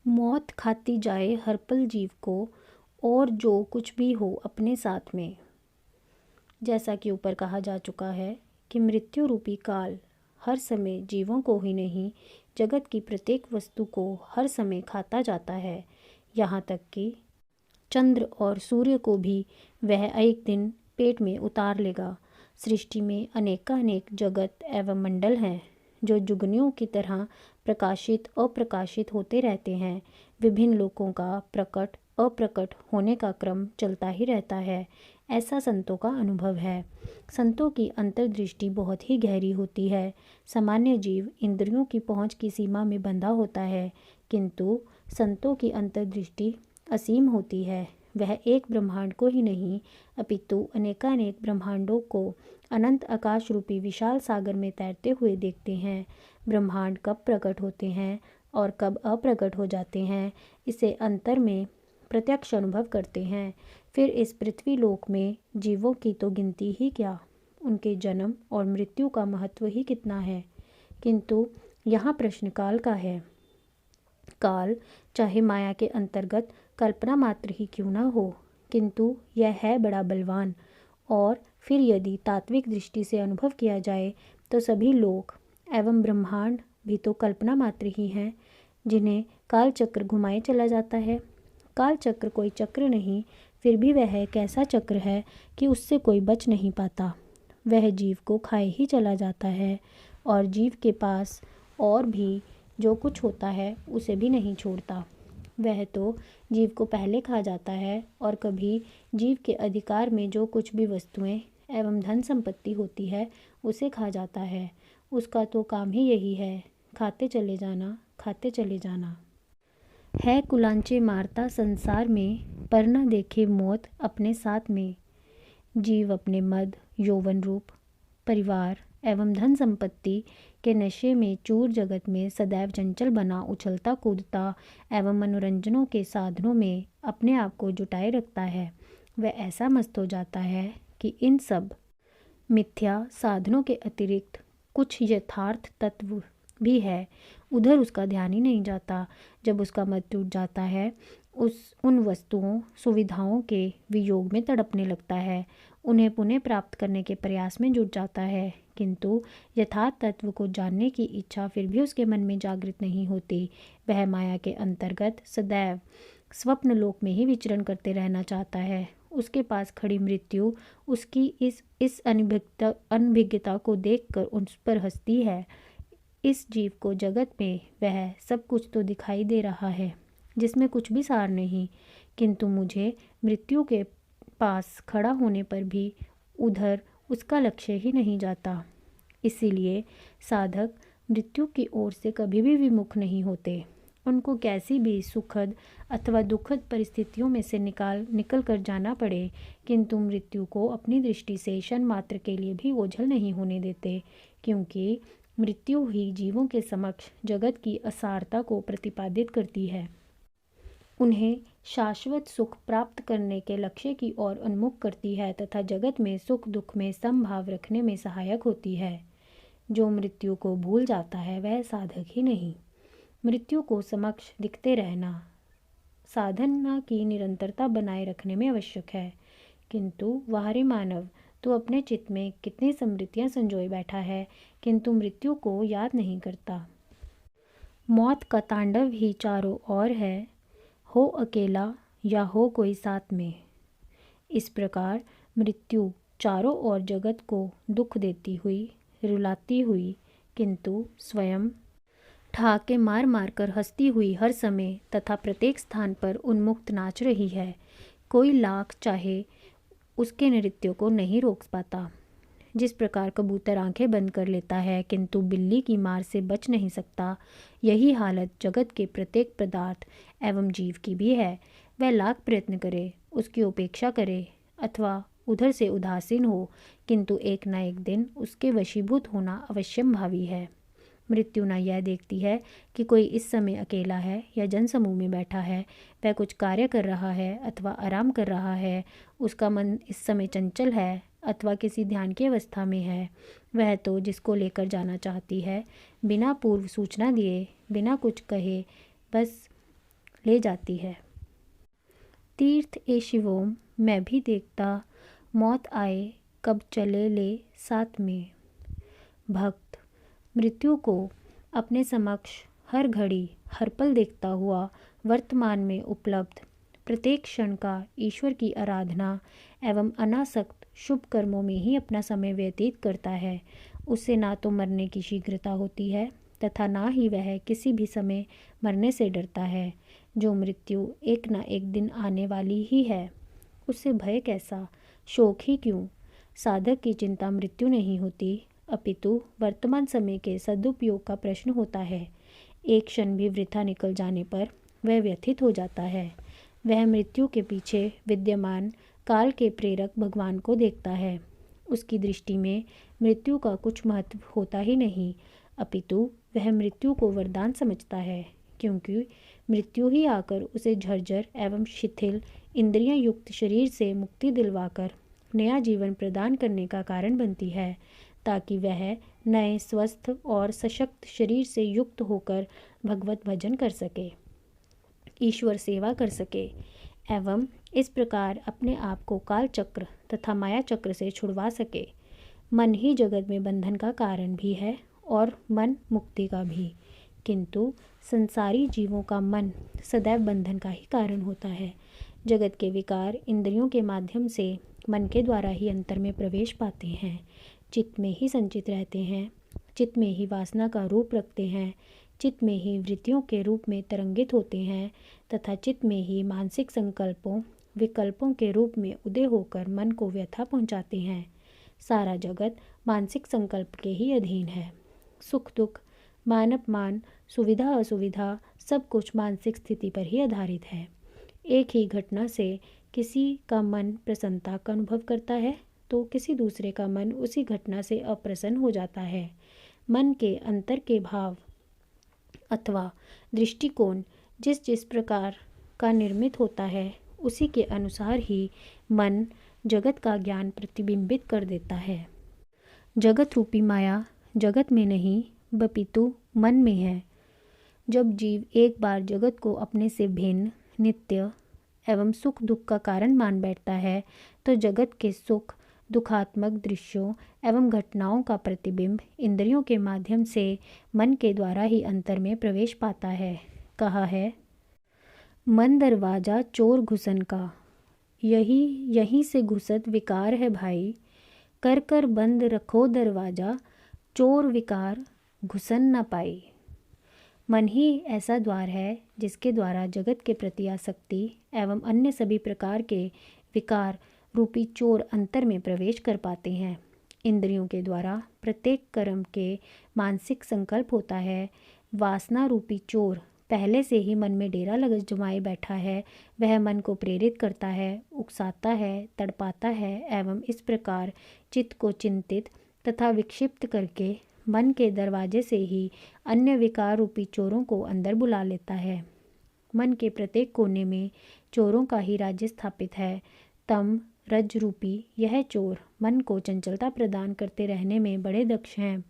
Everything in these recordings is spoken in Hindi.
मौत खाती जाए हर पल जीव को, और जो कुछ भी हो अपने साथ में। जैसा कि ऊपर कहा जा चुका है कि मृत्यु रूपी काल हर समय जीवों को ही नहीं, जगत की प्रत्येक वस्तु को हर समय खाता जाता है। यहाँ तक कि चंद्र और सूर्य को भी वह एक दिन पेट में उतार लेगा। सृष्टि में अनेकानेक जगत एवं मंडल हैं जो जुगनियों की तरह प्रकाशित अप्रकाशित होते रहते हैं। विभिन्न लोकों का प्रकट अप्रकट होने का क्रम चलता ही रहता है, ऐसा संतों का अनुभव है। संतों की अंतर्दृष्टि बहुत ही गहरी होती है। सामान्य जीव इंद्रियों की पहुंच की सीमा में बंधा होता है, किंतु संतों की अंतर्दृष्टि असीम होती है। वह एक ब्रह्मांड को ही नहीं अपितु अनेकानेक ब्रह्मांडों को अनंत आकाश रूपी विशाल सागर में तैरते हुए देखते हैं। ब्रह्मांड कब प्रकट होते हैं और कब अप्रकट हो जाते हैं, इसे अंतर में प्रत्यक्ष अनुभव करते हैं। फिर इस पृथ्वी लोक में जीवों की तो गिनती ही क्या, उनके जन्म और मृत्यु का महत्व ही कितना है। किंतु यहाँ प्रश्न काल का है। काल चाहे माया के अंतर्गत कल्पना मात्र ही क्यों न हो, किंतु यह है बड़ा बलवान। और फिर यदि तात्विक दृष्टि से अनुभव किया जाए तो सभी लोक एवं ब्रह्मांड भी तो कल्पना मात्र ही हैं, जिन्हें काल चक्र घुमाए चला जाता है। काल चक्र कोई चक्र नहीं, फिर भी वह एक ऐसा चक्र है कि उससे कोई बच नहीं पाता। वह जीव को खाए ही चला जाता है, और जीव के पास और भी जो कुछ होता है उसे भी नहीं छोड़ता। वह तो जीव को पहले खा जाता है, और कभी जीव के अधिकार में जो कुछ भी वस्तुएं एवं धन संपत्ति होती है उसे खा जाता है। उसका तो काम ही यही है, खाते चले जाना, खाते चले जाना। है कुलांचे मारता संसार में, पर न देखे मौत अपने साथ में। जीव अपने मद यौवन रूप परिवार एवं धन संपत्ति के नशे में चूर जगत में सदैव चंचल बना उछलता कूदता एवं मनोरंजनों के साधनों में अपने आप को जुटाए रखता है। वह ऐसा मस्त हो जाता है कि इन सब मिथ्या साधनों के अतिरिक्त कुछ यथार्थ तत्व भी है, उधर उसका ध्यान ही नहीं जाता। जब उसका मत टूट जाता है, उन वस्तुओं सुविधाओं के वियोग में तड़पने लगता है, उन्हें पुनः प्राप्त करने के प्रयास में जुट जाता है, किंतु यथार्थ तत्व को जानने की इच्छा फिर भी उसके मन में जागृत नहीं होती। वह माया के अंतर्गत सदैव स्वप्न लोक में ही विचरण करते रहना चाहता है। उसके पास खड़ी मृत्यु उसकी इस अनभिज्ञता को देखकर उस पर हंसती है। इस जीव को जगत में वह सब कुछ तो दिखाई दे रहा है जिसमें कुछ भी सार नहीं, किंतु मुझे मृत्यु के पास खड़ा होने पर भी उधर उसका लक्ष्य ही नहीं जाता। इसीलिए साधक मृत्यु की ओर से कभी भी विमुख नहीं होते। उनको कैसी भी सुखद अथवा दुखद परिस्थितियों में से निकल कर जाना पड़े, किंतु मृत्यु को अपनी दृष्टि से क्षण मात्र के लिए भी ओझल नहीं होने देते, क्योंकि मृत्यु ही जीवों के समक्ष जगत की असारता को प्रतिपादित करती है, उन्हें शाश्वत सुख प्राप्त करने के लक्ष्य की ओर उन्मुख करती है तथा जगत में सुख दुख में समभाव रखने में सहायक होती है। जो मृत्यु को भूल जाता है वह साधक ही नहीं। मृत्यु को समक्ष दिखते रहना साधना की निरंतरता बनाए रखने में आवश्यक है, किंतु बाहरी मानव तो अपने चित्त में कितनी स्मृतियां संजोए बैठा है, किंतु मृत्यु को याद नहीं करता। मौत का तांडव ही चारों ओर है, हो अकेला या हो कोई साथ में। इस प्रकार मृत्यु चारों ओर जगत को दुख देती हुई, रुलाती हुई, किंतु स्वयं ठहाके मार मार कर हंसती हुई हर समय तथा प्रत्येक स्थान पर उन्मुक्त नाच रही है। कोई लाख चाहे उसके नृत्य को नहीं रोक पाता। जिस प्रकार कबूतर आंखें बंद कर लेता है किंतु बिल्ली की मार से बच नहीं सकता, यही हालत जगत के प्रत्येक पदार्थ एवं जीव की भी है। वह लाख प्रयत्न करे, उसकी उपेक्षा करे अथवा उधर से उदासीन हो, किंतु एक न एक दिन उसके वशीभूत होना अवश्यम भावी है। मृत्यु न यह देखती है कि कोई इस समय अकेला है या जनसमूह में बैठा है, वह कुछ कार्य कर रहा है अथवा आराम कर रहा है, उसका मन इस समय चंचल है अथवा किसी ध्यान की अवस्था में है। वह तो जिसको लेकर जाना चाहती है बिना पूर्व सूचना दिए, बिना कुछ कहे, बस ले जाती है। तीर्थ ए शिवोम, मैं भी देखता, मौत आए कब चले ले साथ में। भक्त मृत्यु को अपने समक्ष हर घड़ी हर पल देखता हुआ वर्तमान में उपलब्ध प्रत्येक क्षण का ईश्वर की आराधना एवं अनासक्त शुभ कर्मों में ही अपना समय व्यतीत करता है। उससे ना तो मरने की शीघ्रता होती है तथा ना ही वह किसी भी समय मरने से डरता है। जो मृत्यु एक ना एक दिन आने वाली ही है, उससे भय कैसा, शोक ही क्यों। साधक की चिंता मृत्यु नहीं होती, अपितु वर्तमान समय के सदुपयोग का प्रश्न होता है। एक क्षण भी वृथा निकल जाने पर वह व्यथित हो जाता है। वह मृत्यु के पीछे विद्यमान काल के प्रेरक भगवान को देखता है। उसकी दृष्टि में मृत्यु का कुछ महत्व होता ही नहीं, अपितु वह मृत्यु को वरदान समझता है, क्योंकि मृत्यु ही आकर उसे झरझर एवं शिथिल इंद्रियां युक्त शरीर से मुक्ति दिलवाकर नया जीवन प्रदान करने का कारण बनती है, ताकि वह नए स्वस्थ और सशक्त शरीर से युक्त होकर भगवत भजन कर सके, ईश्वर सेवा कर सके एवं इस प्रकार अपने आप को काल चक्र तथा माया चक्र से छुड़वा सके। मन ही जगत में बंधन का कारण भी है और मन मुक्ति का भी, किंतु संसारी जीवों का मन सदैव बंधन का ही कारण होता है। जगत के विकार इंद्रियों के माध्यम से मन के द्वारा ही अंतर में प्रवेश पाते हैं, चित्त में ही संचित रहते हैं, चित्त में ही वासना का रूप रखते हैं, चित्त में ही वृत्तियों के रूप में तरंगित होते हैं तथा चित्त में ही मानसिक संकल्पों विकल्पों के रूप में उदय होकर मन को व्यथा पहुंचाते हैं। सारा जगत मानसिक संकल्प के ही अधीन है। सुख दुख, मान अपमान, सुविधा असुविधा सब कुछ मानसिक स्थिति पर ही आधारित है। एक ही घटना से किसी का मन प्रसन्नता का अनुभव करता है तो किसी दूसरे का मन उसी घटना से अप्रसन्न हो जाता है। मन के अंतर के भाव अथवा दृष्टिकोण जिस जिस प्रकार का निर्मित होता है, उसी के अनुसार ही मन जगत का ज्ञान प्रतिबिंबित कर देता है। जगत रूपी माया जगत में नहीं बपितु मन में है। जब जीव एक बार जगत को अपने से भिन्न, नित्य एवं सुख दुख का कारण मान बैठता है, तो जगत के सुख दुखात्मक दृश्यों एवं घटनाओं का प्रतिबिंब इंद्रियों के माध्यम से मन के द्वारा ही अंतर में प्रवेश पाता है। कहा है, मन दरवाजा चोर घुसन का, यहीं से घुसत विकार है भाई। कर कर बंद रखो दरवाजा, चोर विकार घुसन न पाई। मन ही ऐसा द्वार है जिसके द्वारा जगत के प्रति आसक्ति एवं अन्य सभी प्रकार के विकार रूपी चोर अंतर में प्रवेश कर पाते हैं। इंद्रियों के द्वारा प्रत्येक कर्म के मानसिक संकल्प होता है। वासना रूपी चोर पहले से ही मन में डेरा लग जमाए बैठा है। वह मन को प्रेरित करता है, उकसाता है, तड़पाता है एवं इस प्रकार चित्त को चिंतित तथा विक्षिप्त करके मन के दरवाजे से ही अन्य विकार रूपी चोरों को अंदर बुला लेता है। मन के प्रत्येक कोने में चोरों का ही राज्य स्थापित है। तम रज रूपी यह चोर मन को चंचलता प्रदान करते रहने में बड़े दक्ष हैं।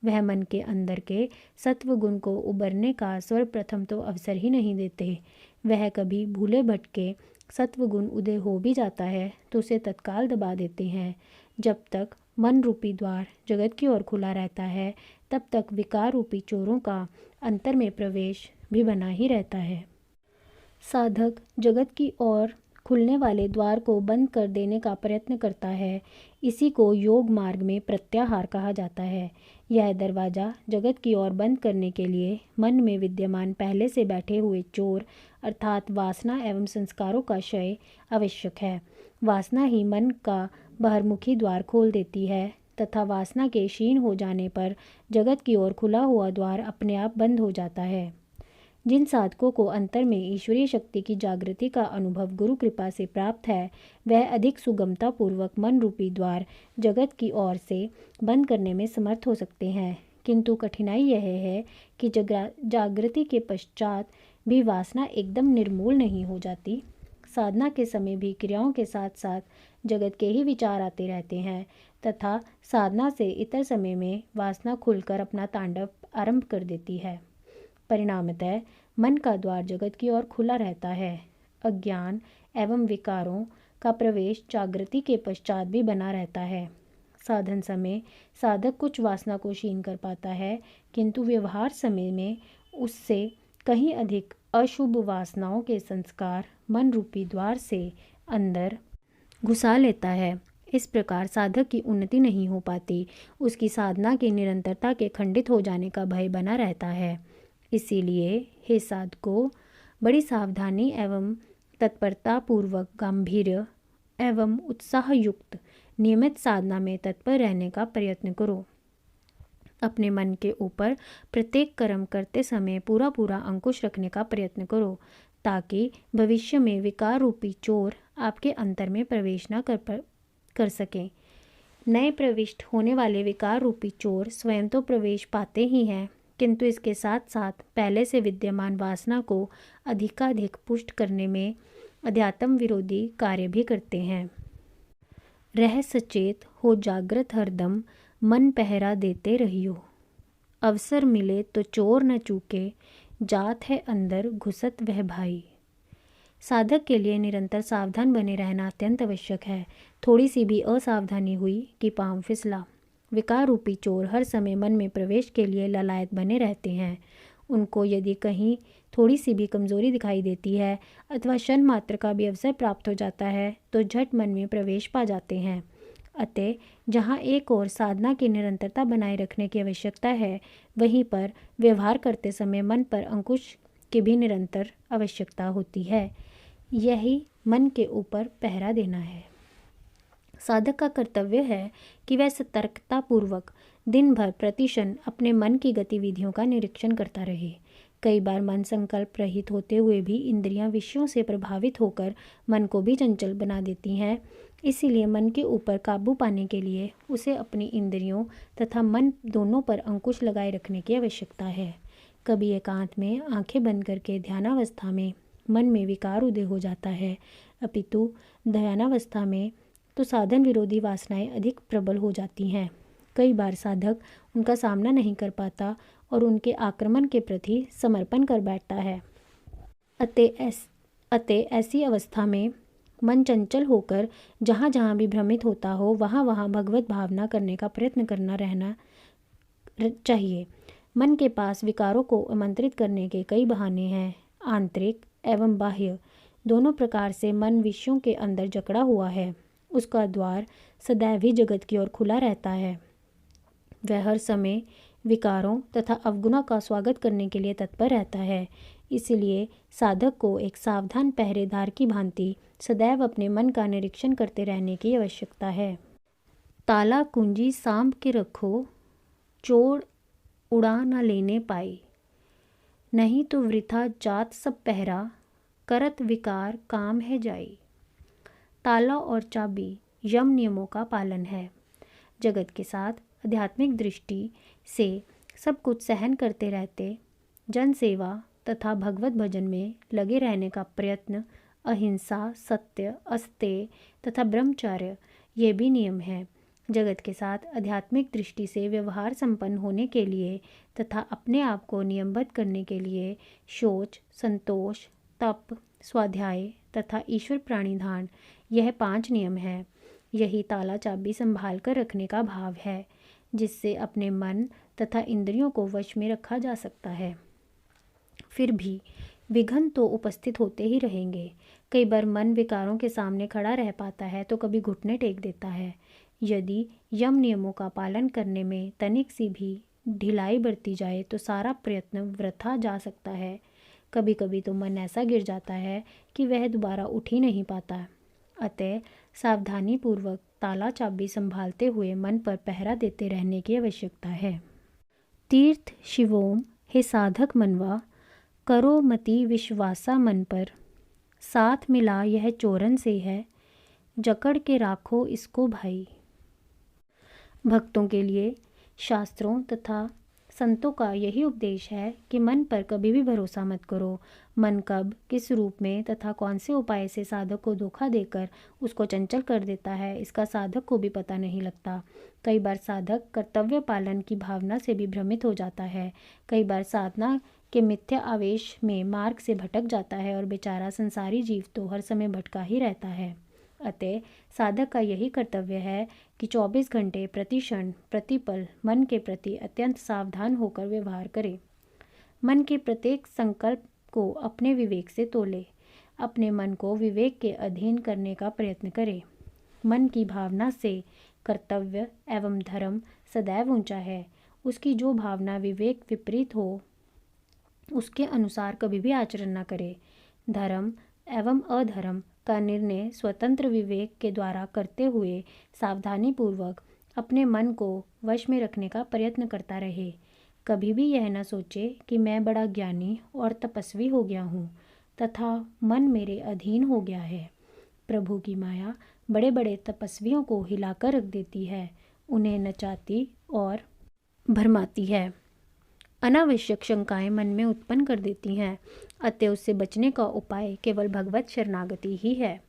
वह मन के अंदर के सत्व गुण को उबरने का सर्वप्रथम तो अवसर ही नहीं देते। वह कभी भूले भटके सत्व गुण उदय हो भी जाता है तो उसे तत्काल दबा देते हैं। जब तक मन रूपी द्वार जगत की ओर खुला रहता है, तब तक विकार रूपी चोरों का अंतर में प्रवेश भी बना ही रहता है। साधक जगत की ओर खुलने वाले द्वार को बंद कर देने का प्रयत्न करता है। इसी को योग मार्ग में प्रत्याहार कहा जाता है। यह दरवाज़ा जगत की ओर बंद करने के लिए मन में विद्यमान पहले से बैठे हुए चोर अर्थात वासना एवं संस्कारों का क्षय आवश्यक है। वासना ही मन का बहिर्मुखी द्वार खोल देती है तथा वासना के क्षीण हो जाने पर जगत की ओर खुला हुआ द्वार अपने आप बंद हो जाता है। जिन साधकों को अंतर में ईश्वरीय शक्ति की जागृति का अनुभव गुरु कृपा से प्राप्त है, वह अधिक सुगमता पूर्वक मन रूपी द्वार जगत की ओर से बंद करने में समर्थ हो सकते हैं। किंतु कठिनाई यह है कि जागृति के पश्चात भी वासना एकदम निर्मूल नहीं हो जाती। साधना के समय भी क्रियाओं के साथ साथ जगत के ही विचार आते रहते हैं तथा साधना से इतर समय में वासना खुलकर अपना तांडव आरंभ कर देती है। परिणामतः मन का द्वार जगत की ओर खुला रहता है। अज्ञान एवं विकारों का प्रवेश जागृति के पश्चात भी बना रहता है। साधन समय साधक कुछ वासना को क्षीण कर पाता है, किंतु व्यवहार समय में उससे कहीं अधिक अशुभ वासनाओं के संस्कार मन रूपी द्वार से अंदर घुसा लेता है। इस प्रकार साधक की उन्नति नहीं हो पाती, उसकी साधना की निरंतरता के खंडित हो जाने का भय बना रहता है। इसीलिए हे साधकों, बड़ी सावधानी एवं तत्परता पूर्वक गांभीर्य एवं उत्साह युक्त नियमित साधना में तत्पर रहने का प्रयत्न करो। अपने मन के ऊपर प्रत्येक कर्म करते समय पूरा पूरा अंकुश रखने का प्रयत्न करो, ताकि भविष्य में विकार रूपी चोर आपके अंतर में प्रवेश न कर सकें। नए प्रविष्ट होने वाले विकार रूपी चोर स्वयं तो प्रवेश पाते ही हैं, किंतु इसके साथ साथ पहले से विद्यमान वासना को अधिकाधिक पुष्ट करने में अध्यात्म विरोधी कार्य भी करते हैं। रह सचेत हो जागृत हरदम, मन पहरा देते रहियो। अवसर मिले तो चोर न चूके, जात है अंदर घुसत वह भाई। साधक के लिए निरंतर सावधान बने रहना अत्यंत आवश्यक है। थोड़ी सी भी असावधानी हुई कि पांव फिसला। विकार रूपी चोर हर समय मन में प्रवेश के लिए ललायत बने रहते हैं। उनको यदि कहीं थोड़ी सी भी कमजोरी दिखाई देती है अथवा क्षण मात्र का भी अवसर प्राप्त हो जाता है तो झट मन में प्रवेश पा जाते हैं। अतः जहाँ एक और साधना की निरंतरता बनाए रखने की आवश्यकता है, वहीं पर व्यवहार करते समय मन पर अंकुश की भी निरंतर आवश्यकता होती है। यही मन के ऊपर पहरा देना है। साधक का कर्तव्य है कि वह सतर्कता पूर्वक दिन भर प्रतिक्षण अपने मन की गतिविधियों का निरीक्षण करता रहे। कई बार मन संकल्प रहित होते हुए भी इंद्रियां विषयों से प्रभावित होकर मन को भी चंचल बना देती हैं। इसीलिए मन के ऊपर काबू पाने के लिए उसे अपनी इंद्रियों तथा मन दोनों पर अंकुश लगाए रखने की आवश्यकता है। कभी एकांत में आंखें बंद करके ध्यानावस्था में मन में विकार उदय हो जाता है, अपितु ध्यानावस्था में तो साधन विरोधी वासनाएं अधिक प्रबल हो जाती हैं। कई बार साधक उनका सामना नहीं कर पाता और उनके आक्रमण के प्रति समर्पण कर बैठता है। अतः ऐसी अवस्था में मन चंचल होकर जहाँ जहाँ भी भ्रमित होता हो वहाँ वहाँ भगवत भावना करने का प्रयत्न करना रहना चाहिए। मन के पास विकारों को आमंत्रित करने के कई बहाने हैं। आंतरिक एवं बाह्य दोनों प्रकार से मन विषयों के अंदर जकड़ा हुआ है। उसका द्वार सदैव ही जगत की ओर खुला रहता है। वह हर समय विकारों तथा अवगुणों का स्वागत करने के लिए तत्पर रहता है। इसलिए साधक को एक सावधान पहरेदार की भांति सदैव अपने मन का निरीक्षण करते रहने की आवश्यकता है। ताला कुंजी सांभ के रखो, चोर उड़ा न लेने पाए। नहीं तो वृथा जात सब पहरा, करत विकार काम है जाई। ताला और चाबी यम नियमों का पालन है। जगत के साथ आध्यात्मिक दृष्टि से सब कुछ सहन करते रहते जन सेवा तथा भगवत भजन में लगे रहने का प्रयत्न, अहिंसा, सत्य, अस्तेय तथा ब्रह्मचर्य ये भी नियम है। जगत के साथ आध्यात्मिक दृष्टि से व्यवहार संपन्न होने के लिए तथा अपने आप को नियमबद्ध करने के लिए शौच, संतोष, तप, स्वाध्याय तथा ईश्वर प्राणिधान यह 5 नियम है। यही ताला चाबी संभाल कर रखने का भाव है, जिससे अपने मन तथा इंद्रियों को वश में रखा जा सकता है। फिर भी विघ्न तो उपस्थित होते ही रहेंगे। कई बार मन विकारों के सामने खड़ा रह पाता है तो कभी घुटने टेक देता है। यदि यम नियमों का पालन करने में तनिक सी भी ढिलाई बरती जाए तो सारा प्रयत्न वृथा जा सकता है। कभी कभी तो मन ऐसा गिर जाता है कि वह दोबारा उठ ही नहीं पाता। अतः सावधानी पूर्वक ताला चाबी संभालते हुए मन पर पहरा देते रहने की आवश्यकता है। तीर्थ शिवोम हे साधक मनवा, करो मति विश्वासा मन पर। साथ मिला यह चोरन से है, जकड़ के राखो इसको भाई। भक्तों के लिए शास्त्रों तथा संतों का यही उपदेश है कि मन पर कभी भी भरोसा मत करो। मन कब किस रूप में तथा कौन से उपाय से साधक को धोखा देकर उसको चंचल कर देता है, इसका साधक को भी पता नहीं लगता। कई बार साधक कर्तव्य पालन की भावना से भी भ्रमित हो जाता है। कई बार साधना कि मिथ्या आवेश में मार्ग से भटक जाता है और बेचारा संसारी जीव तो हर समय भटका ही रहता है। अतः साधक का यही कर्तव्य है कि 24 घंटे प्रति क्षण प्रतिपल मन के प्रति अत्यंत सावधान होकर व्यवहार करे। मन के प्रत्येक संकल्प को अपने विवेक से तोले, अपने मन को विवेक के अधीन करने का प्रयत्न करे। मन की भावना से कर्तव्य एवं धर्म सदैव ऊंचा है। उसकी जो भावना विवेक विपरीत हो उसके अनुसार कभी भी आचरण न करे। धर्म एवं अधर्म का निर्णय स्वतंत्र विवेक के द्वारा करते हुए सावधानी पूर्वक अपने मन को वश में रखने का प्रयत्न करता रहे। कभी भी यह न सोचे कि मैं बड़ा ज्ञानी और तपस्वी हो गया हूँ तथा मन मेरे अधीन हो गया है। प्रभु की माया बड़े बड़े तपस्वियों को हिलाकर रख देती है, उन्हें नचाती और भरमाती है, अनावश्यक शंकाएं मन में उत्पन्न कर देती हैं। अतः उससे बचने का उपाय केवल भगवत शरणागति ही है।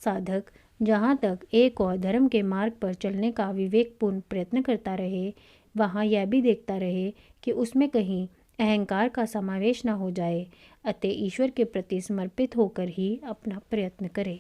साधक जहाँ तक एक और धर्म के मार्ग पर चलने का विवेकपूर्ण प्रयत्न करता रहे, वहाँ यह भी देखता रहे कि उसमें कहीं अहंकार का समावेश न हो जाए। अतः ईश्वर के प्रति समर्पित होकर ही अपना प्रयत्न करे।